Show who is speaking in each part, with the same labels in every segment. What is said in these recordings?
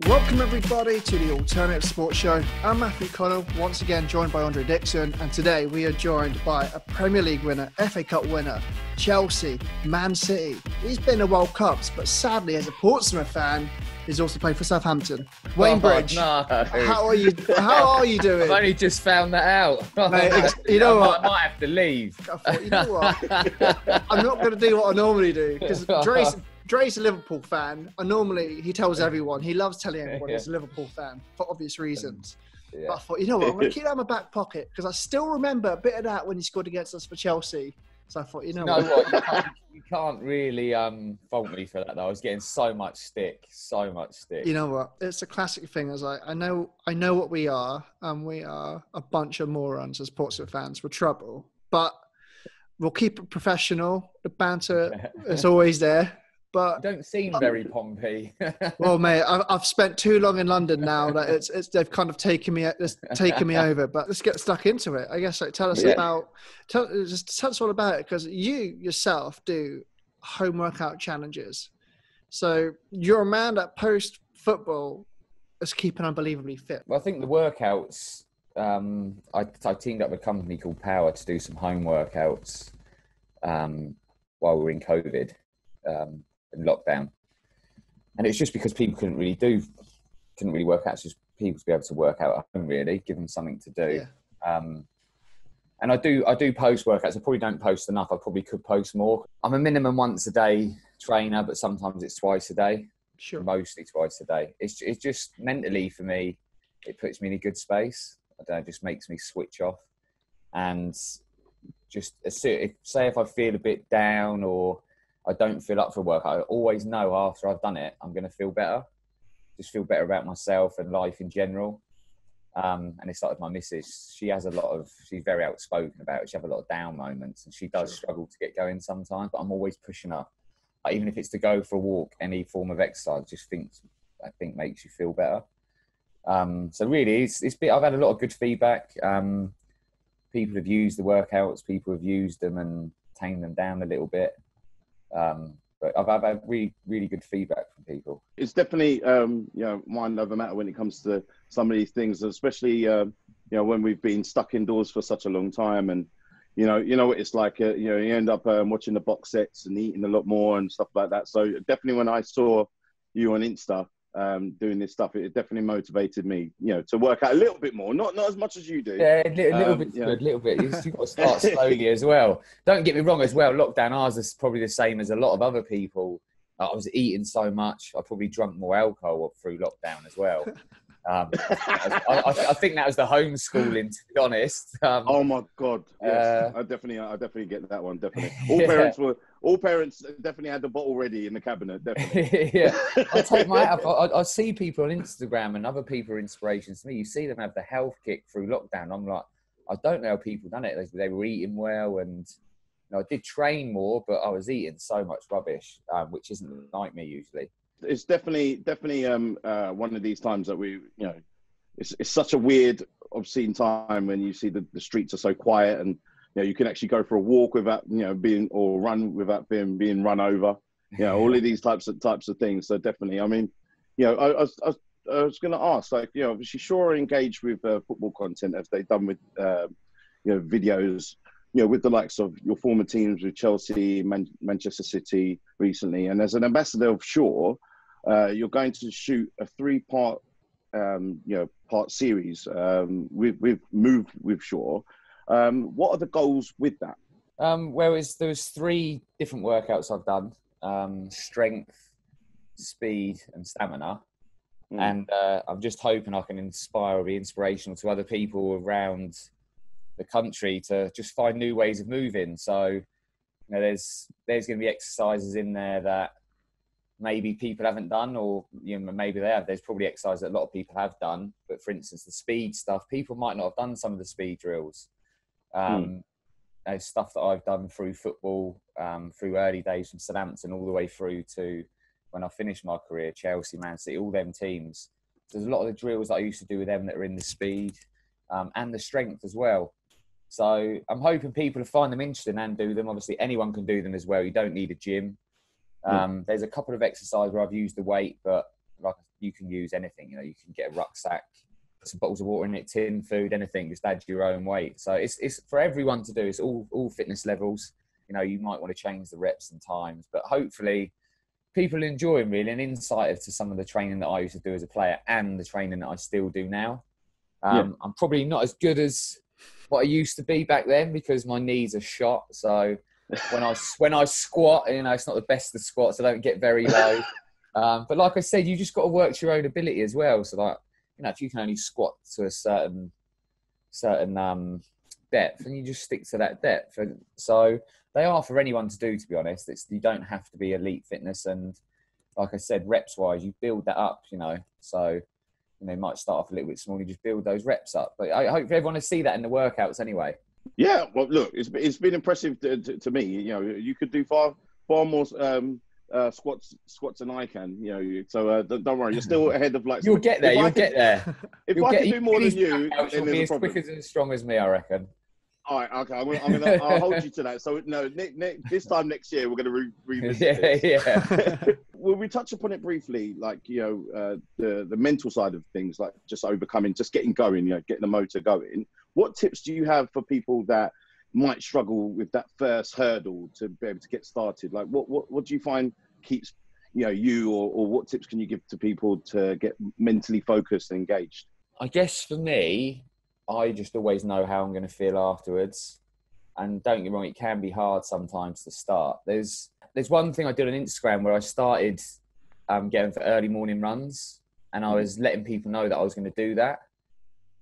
Speaker 1: Welcome everybody to the Alternative Sports Show. I'm Matthew Connell, once again joined by Andre Dixon, and today we are joined by a Premier League winner, FA Cup winner, Chelsea, Man City. He's been to World Cups, but sadly as a Portsmouth fan, he's also played for Southampton. Wayne Bridge,
Speaker 2: no.
Speaker 1: How are you doing?
Speaker 2: I've only just found that out.
Speaker 1: Mate, you know what?
Speaker 2: I might have to leave.
Speaker 1: I thought, you know what? I'm not going to do what I normally do, because Dre's a Liverpool fan, and normally he tells everyone, he loves telling everyone he's a Liverpool fan for obvious reasons.
Speaker 2: Yeah.
Speaker 1: But I thought, you know what, I'm going to keep that in my back pocket because I still remember a bit of that when he scored against us for Chelsea. So I thought, you know what?
Speaker 2: You can't really fault me for that, though. I was getting so much stick.
Speaker 1: You know what? It's a classic thing. I know what we are, and we are a bunch of morons as Portsmouth fans. We're trouble. But we'll keep it professional. The banter is always there. But
Speaker 2: you don't seem very Pompey.
Speaker 1: Well, mate, I've spent too long in London now that they've kind of taken me over. But let's get stuck into it. I guess tell us all about it, because you yourself do home workout challenges. So you're a man that post football is keeping unbelievably fit.
Speaker 2: Well, I think the workouts. I teamed up with a company called Power to do some home workouts while we were in COVID. In lockdown, and it's just because people couldn't really work out, just people to be able to work out at home, really give them something to do. And I do post workouts. I probably don't post enough. I probably could post more. I'm a minimum once a day trainer, but sometimes it's twice a day.
Speaker 1: Sure.
Speaker 2: Mostly twice a day. It's just mentally for me, it puts me in a good space. I don't know, it just makes me switch off. And just say if I feel a bit down or I don't feel up for work, I always know after I've done it, I'm going to feel better. Just feel better about myself and life in general. And it's like with my missus, she's very outspoken about it. She has a lot of down moments and she does struggle to get going sometimes, but I'm always pushing her. Like, even if it's to go for a walk, any form of exercise, I think makes you feel better. So really, I've had a lot of good feedback. People have used the workouts, people have used them and tamed them down a little bit. But I've had really, really good feedback from people.
Speaker 3: It's definitely, mind over matter when it comes to some of these things, especially, when we've been stuck indoors for such a long time, and you know what it's like. You end up watching the box sets and eating a lot more and stuff like that. So definitely, when I saw you on Insta doing this stuff, it definitely motivated me, to work out a little bit more. Not as much as you do.
Speaker 2: Yeah, a little bit good, a little bit. You've got to start slowly as well. Don't get me wrong as well. Lockdown, ours is probably the same as a lot of other people. I was eating so much. I probably drunk more alcohol through lockdown as well. I think that was the homeschooling, to be honest.
Speaker 3: Oh my God! Yes, I definitely get that one. Definitely, all parents definitely had the bottle ready in the cabinet. Definitely.
Speaker 2: Yeah, I take my hat off. I see people on Instagram and other people are inspirations to me. You see them have the health kick through lockdown. I'm like, I don't know how people done it. They were eating well, and I did train more, but I was eating so much rubbish, which isn't like me usually.
Speaker 3: It's definitely one of these times that we, it's such a weird, obscene time when you see the streets are so quiet, and you can actually go for a walk without run without being run over. All of these types of things. So definitely, I mean, I was going to ask, obviously, sure, engage with football content as they've done with videos. With the likes of your former teams with Chelsea, Manchester City recently, and as an ambassador of Sure, you're going to shoot a 3-part, part series with MoveWithSure. What are the goals with that?
Speaker 2: There was 3 different workouts I've done: strength, speed, and stamina. And I'm just hoping I can inspire or be inspirational to other people around the country to just find new ways of moving. So, there's going to be exercises in there that maybe people haven't done, or maybe they have. There's probably exercises that a lot of people have done, but for instance, the speed stuff, people might not have done some of the speed drills. Stuff that I've done through football, through early days from Southampton all the way through to when I finished my career, Chelsea, Man City, all them teams. There's a lot of the drills that I used to do with them that are in the speed and the strength as well. So I'm hoping people will find them interesting and do them. Obviously, anyone can do them as well. You don't need a gym. There's a couple of exercises where I've used the weight, but like you can use anything. You can get a rucksack, some bottles of water in it, tin food, anything. Just add your own weight. So it's for everyone to do. It's all fitness levels. You might want to change the reps and times, but hopefully people enjoy them, really, an insight as to some of the training that I used to do as a player and the training that I still do now. I'm probably not as good as what I used to be back then because my knees are shot. So when I squat, it's not the best of squats. I don't get very low. But like I said, you just got to work to your own ability as well. So like, if you can only squat to a certain depth, and you just stick to that depth. And so they are for anyone to do, to be honest. You don't have to be elite fitness. And like I said, reps wise, you build that up, so you might start off a little bit small, you just build those reps up. But I hope everyone will see that in the workouts anyway.
Speaker 3: Yeah, well, look, it's been impressive to me. You could do far more squats than I can. So don't worry, you're still ahead of like.
Speaker 2: You'll get there. You'll get there.
Speaker 3: If I can do more than you,
Speaker 2: you'll be as quick as strong as me, I reckon.
Speaker 3: All right, okay. I'll hold you to that. So no, Nick, this time next year we're going to revisit this.
Speaker 2: Yeah.
Speaker 3: Well, we touched upon it briefly, like the mental side of things, like just overcoming, just getting going, getting the motor going. What tips do you have for people that might struggle with that first hurdle to be able to get started? Like, what do you find keeps you, or what tips can you give to people to get mentally focused and engaged?
Speaker 2: I guess for me, I just always know how I'm going to feel afterwards. And don't get me wrong, it can be hard sometimes to start. There's one thing I did on Instagram where I started getting for early morning runs, and I was letting people know that I was going to do that.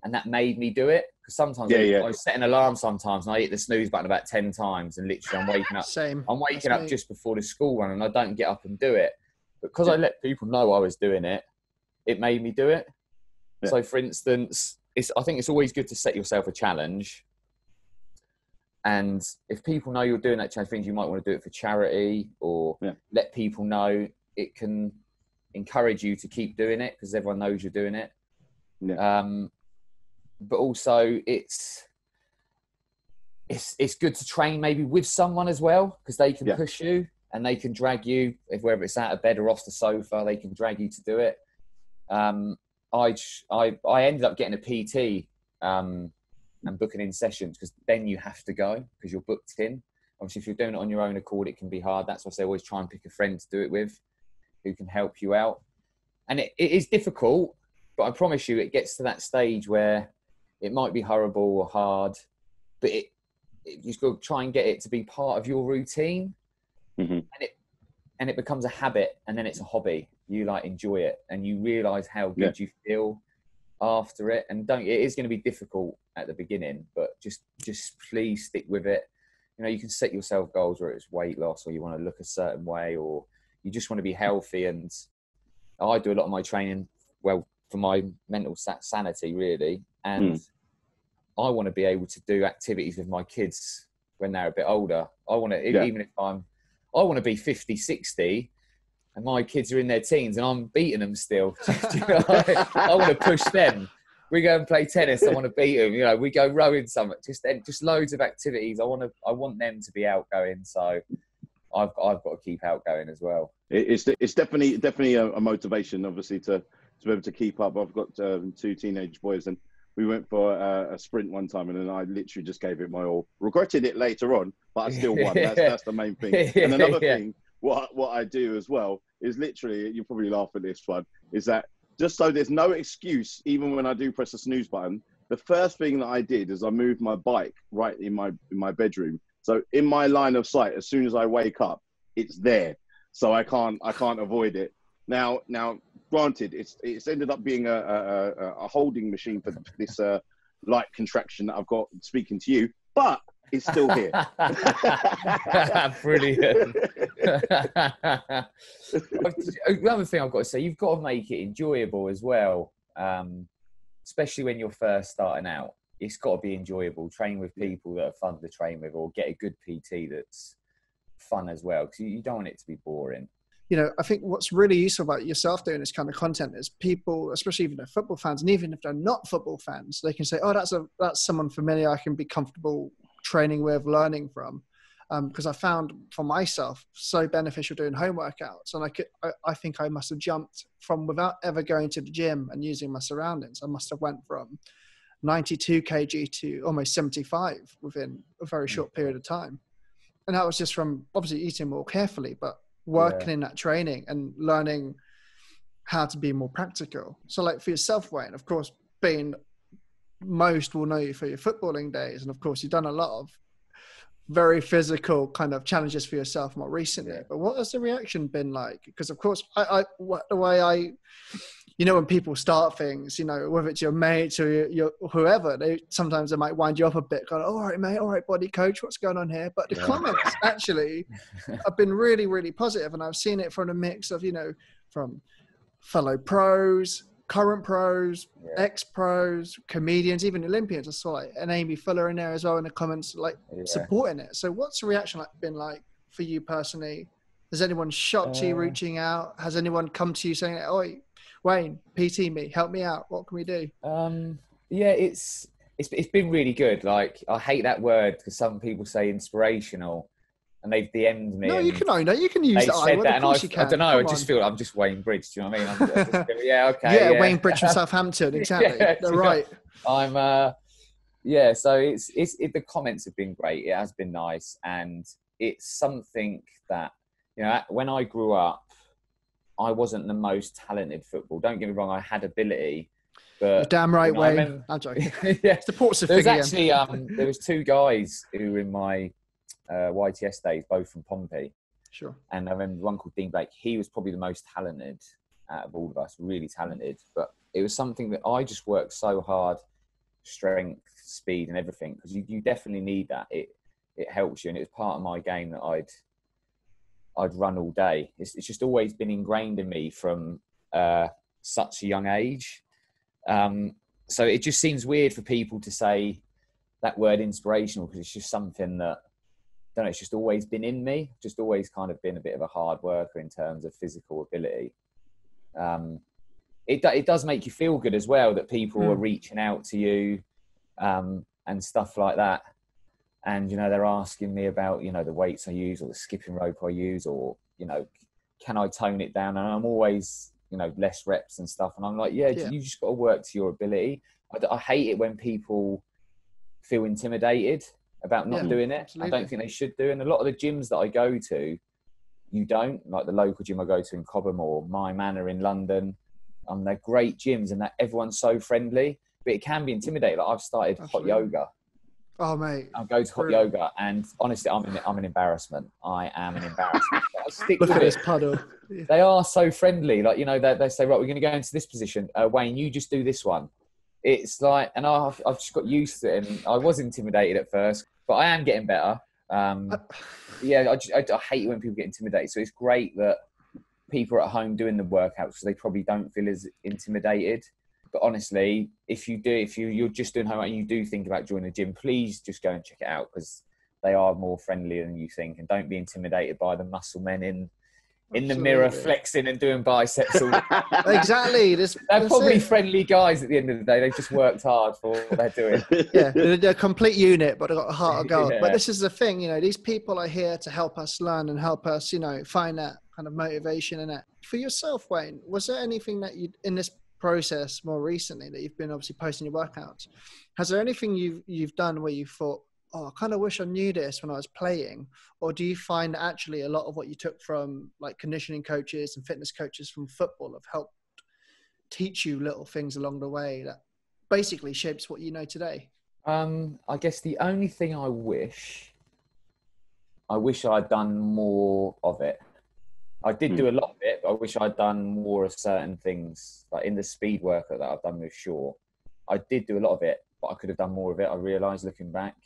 Speaker 2: And that made me do it. Because sometimes I set an alarm sometimes, and I hit the snooze button about 10 times, and literally I'm waking up.
Speaker 1: Same.
Speaker 2: I'm waking up just before the school run, and I don't get up and do it. But because I let people know I was doing it, it made me do it. Yeah. So for instance, I think it's always good to set yourself a challenge. And if people know you're doing that challenge, things you might want to do it for charity, or let people know, it can encourage you to keep doing it because everyone knows you're doing it. Yeah. But also it's good to train maybe with someone as well, because they can push you and they can drag you, whether it's out of bed or off the sofa, they can drag you to do it. I ended up getting a PT and booking in sessions, because then you have to go because you're booked in. Obviously, if you're doing it on your own accord, it can be hard. That's why I say always try and pick a friend to do it with who can help you out. And it is difficult, but I promise you it gets to that stage where it might be horrible or hard, but you just got to try and get it to be part of your routine. Mm-hmm. And it becomes a habit, and then it's a hobby. You enjoy it, and you realize how good you feel after it. And it is going to be difficult at the beginning, but just please stick with it. You can set yourself goals, whether it's weight loss, or you want to look a certain way, or you just want to be healthy. And I do a lot of my training, for my mental sanity, really. And I want to be able to do activities with my kids when they're a bit older. I want to, even if I want to be 50, 60, and my kids are in their teens and I'm beating them still. I want to push them. We go and play tennis. I want to beat them. We go rowing something. Just loads of activities. I want them to be outgoing. So I've got to keep outgoing as well.
Speaker 3: It's definitely a motivation, obviously, to be able to keep up. I've got 2 teenage boys, and we went for a sprint one time, and then I literally just gave it my all. Regretted it later on, but I still won. That's the main thing. And another thing, what I do as well is literally, you'll probably laugh at this one, is that just so there's no excuse, even when I do press the snooze button, the first thing that I did is I moved my bike right in my bedroom. So in my line of sight, as soon as I wake up, it's there. So I can't avoid it. Now, granted, it's ended up being a holding machine for this light contraction that I've got speaking to you, but it's still here.
Speaker 2: Brilliant. The other thing I've got to say, you've got to make it enjoyable as well, especially when you're first starting out. It's got to be enjoyable. Train with people that are fun to train with, or get a good PT that's fun as well, because you don't want it to be boring.
Speaker 1: I think what's really useful about yourself doing this kind of content is people, especially even if they're football fans, and even if they're not football fans, they can say, oh, that's someone familiar I can be comfortable training with, learning from. because I found for myself so beneficial doing home workouts. And I think I must have jumped from, without ever going to the gym and using my surroundings, I must have went from 92 kg to almost 75 within a very short period of time. And that was just from obviously eating more carefully, but working in that training and learning how to be more practical. So like for yourself, Wayne, of course, most will know you for your footballing days. And of course, you've done a lot of very physical kind of challenges for yourself more recently. But what has the reaction been like? Because of course, when people start things, whether it's your mates or your whoever, sometimes they might wind you up a bit, going, all right, mate, all right, body coach, what's going on here? But the comments actually have been really, really positive. And I've seen it from a mix of, from fellow pros, current pros, ex-pros, comedians, even Olympians. I saw like an Amy Fuller in there as well in the comments, supporting it. So what's the reaction been like for you personally? Has anyone shocked you reaching out? Has anyone come to you saying, "Oh, Wayne, PT me, help me out. What can we do?"
Speaker 2: It's been really good. Like, I hate that word because some people say inspirational, and they've DM'd me.
Speaker 1: No, you can own it. You can use that.
Speaker 2: Said that, and I don't know. I just feel I'm just Wayne Bridge. Do you know what I mean? I just feel, okay.
Speaker 1: Wayne Bridge from Southampton. Exactly. They're right.
Speaker 2: I'm. So it's the comments have been great. It has been nice, and it's something that when I grew up, I wasn't the most talented football. Don't get me wrong, I had ability, but
Speaker 1: you're damn right, Wayne. I'm joking. Supports the
Speaker 2: There's actually there was two guys who were in my YTS days, both from Pompey.
Speaker 1: Sure.
Speaker 2: And I remember one called Dean Blake. He was probably the most talented out of all of us, really talented. But it was something that I just worked so hard, strength, speed, and everything, because you definitely need that. It helps you, and it was part of my game that I'd run all day. It's just always been ingrained in me from such a young age. So it just seems weird for people to say that word inspirational, because it's just something that, I don't know, it's just always been in me. Just always kind of been a bit of a hard worker in terms of physical ability. It does make you feel good as well that people are reaching out to you and stuff like that. And, they're asking me about, the weights I use or the skipping rope I use, or, can I tone it down? And I'm always, less reps and stuff. And I'm like, you just got to work to your ability. I hate it when people feel intimidated about not doing it. Absolutely. I don't think they should do. And a lot of the gyms that I go to, you don't. Like the local gym I go to in Cobham or My Manor in London, they're great gyms and that everyone's so friendly. But it can be intimidating. Like I've started hot yoga.
Speaker 1: Oh, mate.
Speaker 2: I'll go to hot yoga, and honestly, I'm an embarrassment. I am an embarrassment.
Speaker 1: Look at this puddle.
Speaker 2: They are so friendly. Like, they say, right, we're going to go into this position. Wayne, you just do this one. It's like, and I've just got used to it, and I was intimidated at first, but I am getting better. I hate it when people get intimidated. So it's great that people are at home doing the workouts because they probably don't feel as intimidated. But honestly, if you're just doing homework and you do think about joining the gym, please just go and check it out, because they are more friendly than you think, and don't be intimidated by the muscle men in the mirror flexing and doing biceps.
Speaker 1: Exactly.
Speaker 2: They're probably friendly guys at the end of the day. They've just worked hard for what they're doing.
Speaker 1: Yeah, they're a complete unit, but they've got a heart of gold. But this is the thing, these people are here to help us learn and help us, find that kind of motivation in it. For yourself, Wayne, was there anything that you, in this process more recently, that you've been obviously posting your workouts, has there anything you've done where you thought, I kind of wish I knew this when I was playing? Or do you find that actually a lot of what you took from like conditioning coaches and fitness coaches from football have helped teach you little things along the way that basically shapes what you know today?
Speaker 2: I guess the only thing I wish I'd done more of it. I did do a lot of it, but I wish I'd done more of certain things. Like in the speed workout that I've done with Shaw, I did do a lot of it, but I could have done more of it, I realised looking back.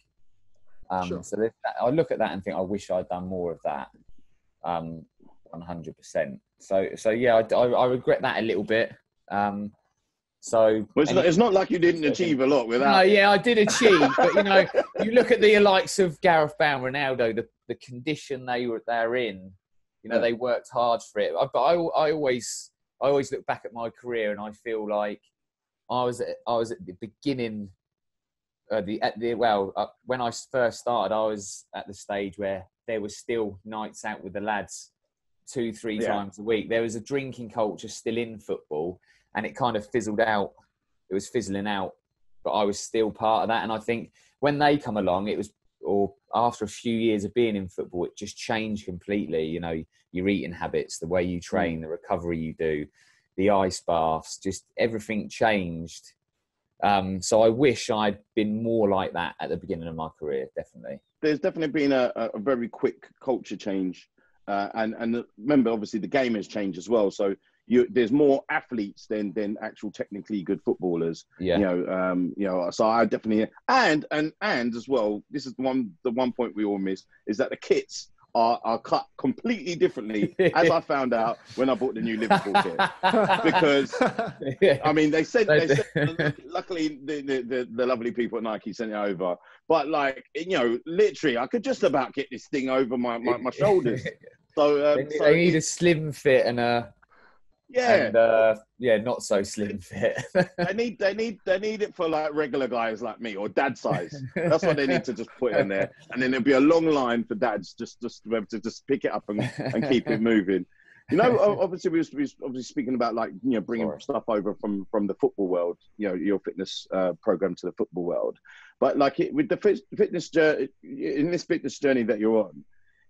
Speaker 1: Sure.
Speaker 2: So I look at that and think, I wish I'd done more of that, 100%. So yeah, I regret that a little bit.
Speaker 3: It's not like you didn't achieve a lot without.
Speaker 2: No, yeah, I did achieve, but you look at the likes of Gareth Bale, Ronaldo, the condition they're in. They worked hard for it. But I always look back at my career and I feel like I was at the beginning when I first started, I was at the stage where there was still nights out with the lads 2-3 times a week. There was a drinking culture still in football, and it kind of fizzled out. It was fizzling out, but I was still part of that. And I think when they come along, or after a few years of being in football, it just changed completely. You know, your eating habits, the way you train, the recovery you do, the ice baths, just everything changed. So I wish I'd been more like that at the beginning of my career, definitely.
Speaker 3: There's definitely been a very quick culture change. And remember, obviously, the game has changed as well. So there's more athletes than actual technically good footballers.
Speaker 2: Yeah.
Speaker 3: So I definitely, and as well, this is the one point we all miss, is that the kits are cut completely differently, as I found out when I bought the new Liverpool kit. Because I mean, they said luckily the lovely people at Nike sent it over, but like, you know, literally I could just about get this thing over my shoulders. So
Speaker 2: they need a slim fit and a not so slim fit.
Speaker 3: they need it for like regular guys like me, or dad size. That's what they need to just put in there, and then there'll be a long line for dads just to be able to just pick it up and keep it moving. You know, obviously we was obviously speaking about, like, you know, bringing stuff over from the football world, you know, your fitness program to the football world, but like with the fitness journey, in this fitness journey that you're on,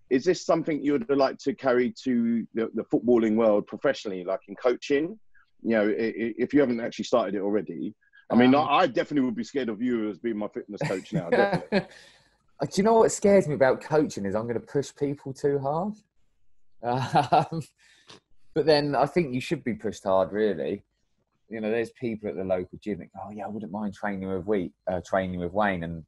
Speaker 3: is this something you would like to carry to the footballing world professionally, like in coaching? You know, if you haven't actually started it already. I mean, I definitely would be scared of you as being my fitness coach now. Definitely.
Speaker 2: Do you know what scares me about coaching is I'm going to push people too hard. But then I think you should be pushed hard, really. You know, there's people at the local gym that go, "Oh yeah, I wouldn't mind training with Wayne." And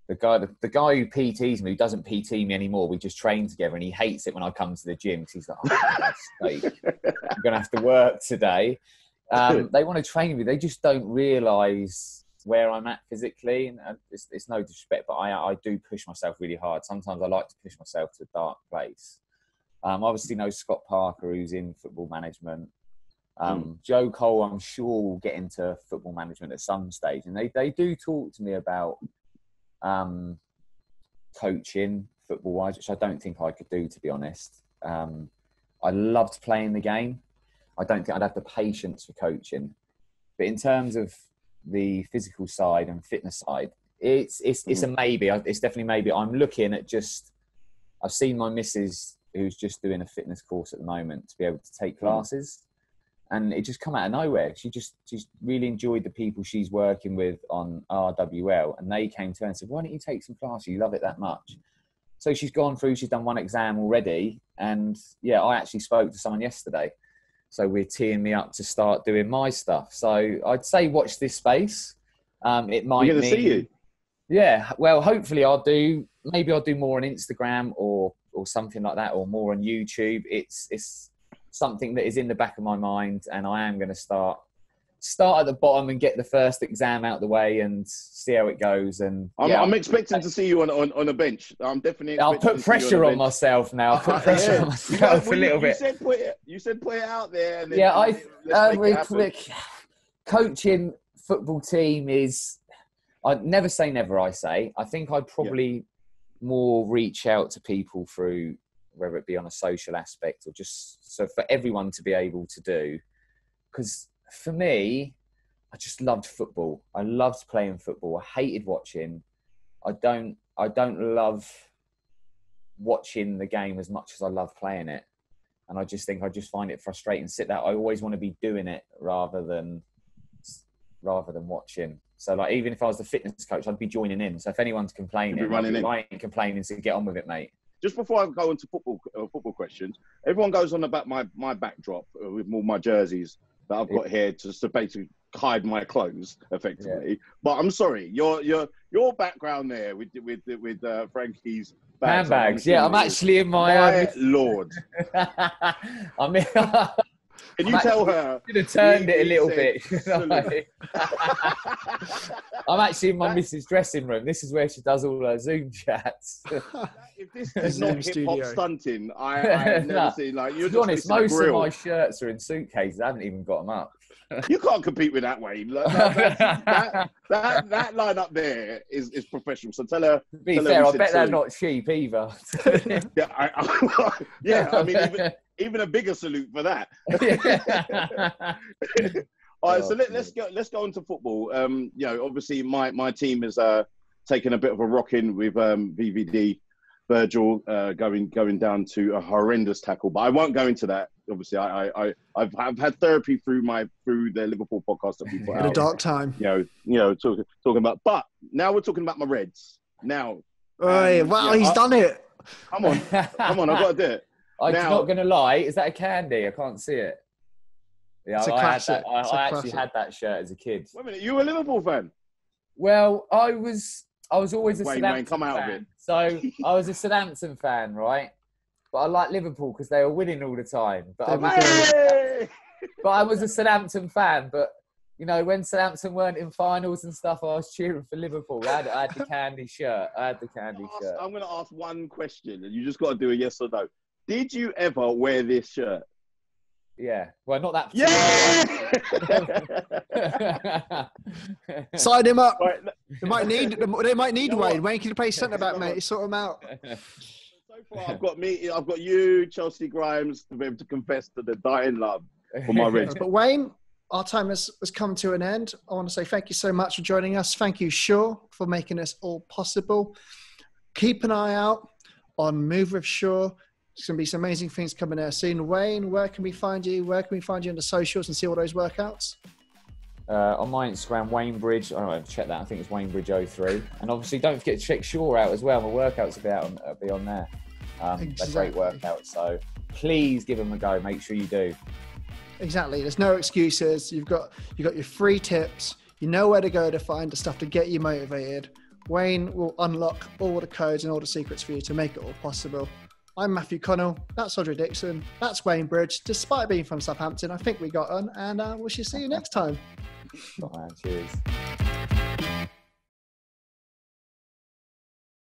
Speaker 2: the guy who PTs me, who doesn't PT me anymore, we just train together, and he hates it when I come to the gym because he's like, "Oh, for God's sake, I'm going to have to work today." They want to train me. They just don't realise where I'm at physically. And it's no disrespect, but I do push myself really hard. Sometimes I like to push myself to a dark place. Obviously know Scott Parker, who's in football management. Joe Cole, I'm sure, will get into football management at some stage. And they do talk to me about coaching football-wise, which I don't think I could do, to be honest. I loved playing the game. I don't think I'd have the patience for coaching. But in terms of the physical side and fitness side, it's a maybe. It's definitely maybe. I'm looking at I've seen my missus, who's just doing a fitness course at the moment, to be able to take classes. And it just come out of nowhere. She's really enjoyed the people she's working with on RWL. And they came to her and said, "Why don't you take some classes? You love it that much." So she's gone through, she's done one exam already. And yeah, I actually spoke to someone yesterday. So we're teeing me up to start doing my stuff. So I'd say watch this space. It might
Speaker 3: We're going to see you.
Speaker 2: Yeah, well, hopefully maybe I'll do more on Instagram or something like that, or more on YouTube. It's something that is in the back of my mind, and I am going to start at the bottom and get the first exam out the way and see how it goes. And
Speaker 3: I'm expecting to see you on a bench. I'm definitely.
Speaker 2: I'll put pressure on myself now. I'll put pressure on myself a little bit.
Speaker 3: You said put it out there. And
Speaker 2: then coaching football team is. I'd never say never. I think I'd probably more reach out to people through, whether it be on a social aspect or just so for everyone to be able to do. Because for me, I just loved football. I loved playing football. I hated watching. I don't love watching the game as much as I love playing it. And I just find it frustrating. I always want to be doing it rather than watching. So like, even if I was the fitness coach, I'd be joining in. So if anyone's complaining, I ain't complaining, so get on with it, mate.
Speaker 3: Just before I go into football questions, everyone goes on about my backdrop with all my jerseys that I've got here to basically hide my clothes effectively. Yeah. But I'm sorry, your background there with Frankie's
Speaker 2: handbags. I'm actually in my
Speaker 3: Lord. Can you tell her?
Speaker 2: Should have turned it a little bit. I'm actually in my missus' dressing room. This is where she does all her Zoom chats.
Speaker 3: If this is not hip hop stunting, I've never seen like. You're
Speaker 2: to be honest, most of my shirts are in suitcases. I haven't even got them up.
Speaker 3: You can't compete with that, Wayne. That line up there is professional. So tell her.
Speaker 2: To be fair, I bet they're not cheap either.
Speaker 3: I mean, even a bigger salute for that. All right, so let's go into football. Obviously my team is taking a bit of a rocking with VVD. Virgil going down to a horrendous tackle, but I won't go into that. Obviously, I've had therapy through the Liverpool podcast that we put out.
Speaker 1: In a dark time.
Speaker 3: Talking about. But now we're talking about my Reds. Now,
Speaker 1: he's done it.
Speaker 3: Come on, I've got to do it.
Speaker 2: I'm not going to lie. Is that a candy? I can't see it. Yeah,
Speaker 1: it's
Speaker 2: I actually had that shirt as a kid.
Speaker 3: Wait a minute, you were a Liverpool fan?
Speaker 2: Well, I was always a
Speaker 3: Wayne, come out
Speaker 2: fan.
Speaker 3: of it.
Speaker 2: So I was a Southampton fan, right? But I like Liverpool because they were winning all the time. But I was a Southampton fan. But when Southampton weren't in finals and stuff, I was cheering for Liverpool. I had the candy shirt. I'm
Speaker 3: going to ask one question, and you just got to do a yes or no. Did you ever wear this shirt?
Speaker 2: Yeah. Well, not that.
Speaker 1: Yeah. Sign him up. Right. They might need Wayne. Wayne can play centre back, mate. Sort him out.
Speaker 3: So far, I've got you, Chelsea Grimes, to be able to confess to the dying love for my Reds.
Speaker 1: But Wayne, our time has come to an end. I want to say thank you so much for joining us. Thank you, Sure, for making this all possible. Keep an eye out on MoveWithSure. There's going to be some amazing things coming there soon. Wayne, where can we find you? Where can we find you on the socials and see all those workouts?
Speaker 2: On my Instagram, Waynebridge. I don't know, check that. I think it's Waynebridge03. And obviously, don't forget to check Shaw out as well. My workouts will be on there. Exactly. They're great workouts. So please give them a go. Make sure you do.
Speaker 1: Exactly. There's no excuses. You've got your free tips. You know where to go to find the stuff to get you motivated. Wayne will unlock all the codes and all the secrets for you to make it all possible. I'm Matthew Connell. That's Andre Dixon. That's Waynebridge. Despite being from Southampton, I think we got on, and we shall see you next time.
Speaker 2: Oh, man, cheers.